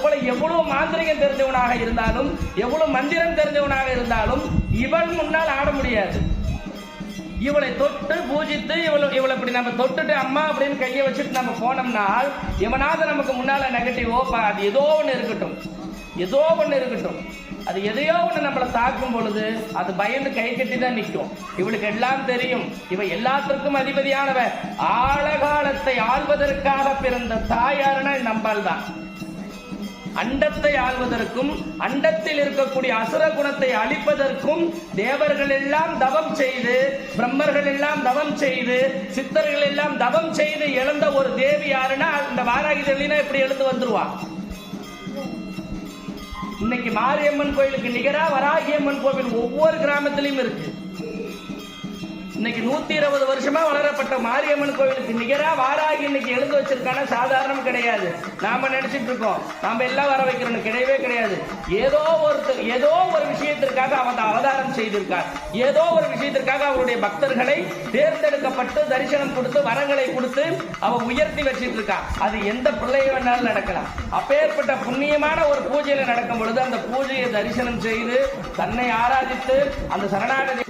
போல எவ்வளவு மாந்திரிகம் தெரிஞ்சவனாக இருந்தாலும், எவ்வளவு மந்திரம் தெரிஞ்சவனாக இருந்தாலும் இவன் முன்னால் ஆட முடியாது. இவளை தொட்டு பூஜித்து இவளை இப்படி நம்ம தொட்டுட்டு அம்மா அப்படின்னு கையை வச்சுட்டு நம்ம போனோம்னால் எவனாவது நமக்கு முன்னால நெகட்டிவ் அது ஏதோ ஒன்று இருக்கட்டும், ஏதோ ஒன்று இருக்கட்டும், அது எதையோ ஒன்று நம்மளை தாக்கும் பொழுது அது பயந்து கை கட்டி தான் நிற்கும். இவளுக்கு எல்லாம் தெரியும், இவ எல்லாத்திற்கும் அதிபதியானவ. ஆழகாலத்தை ஆள்வதற்காக பிறந்த தாயாருன்னா நம்பால் தான். அண்டத்தை ஆள்வதற்கும் அண்டத்தில் இருக்கக்கூடிய அசுர குணத்தை அழிப்பதற்கும் தேவர்கள் எல்லாம் தவம் செய்து, பிரம்மர்கள் எல்லாம் தவம் செய்து, சித்தர்கள் எல்லாம் தவம் செய்து எழுந்த ஒரு தேவி யாருன்னா இந்த வாராகி தேவினா இப்படி எழுந்து வந்துருவா. இன்னைக்கு மாரியம்மன் கோயிலுக்கு நிகரா வராகியம்மன் கோவில் ஒவ்வொரு கிராமத்திலையும் இருக்கு. இன்னைக்கு 120 வருஷமா வளரப்பட்ட மாரியம்மன் கோவிலுக்கு நிகரா வாராகி இன்னைக்கு எழுந்து வச்சிருக்கான சாதாரணம் கிடையாது. நாம நினைச்சிட்டு இருக்கோம் நாம எல்லாம் வர வைக்கிறோம், கிடையவே கிடையாது. ஏதோ ஒரு விஷயத்திற்காக அவன் அவதாரம் செய்திருக்கார். ஏதோ ஒரு விஷயத்திற்காக அவருடைய பக்தர்களை தேர்ந்தெடுக்கப்பட்டு தரிசனம் கொடுத்து வரங்களை கொடுத்து அவன் உயர்த்தி வச்சிட்டு இருக்கான். அது எந்த பிள்ளை வேணாலும் நடக்கலாம். அப்பேற்பட்ட புண்ணியமான ஒரு பூஜையில நடக்கும் பொழுது அந்த பூஜையை தரிசனம் செய்து தன்னை ஆராதித்து அந்த சரணாகதி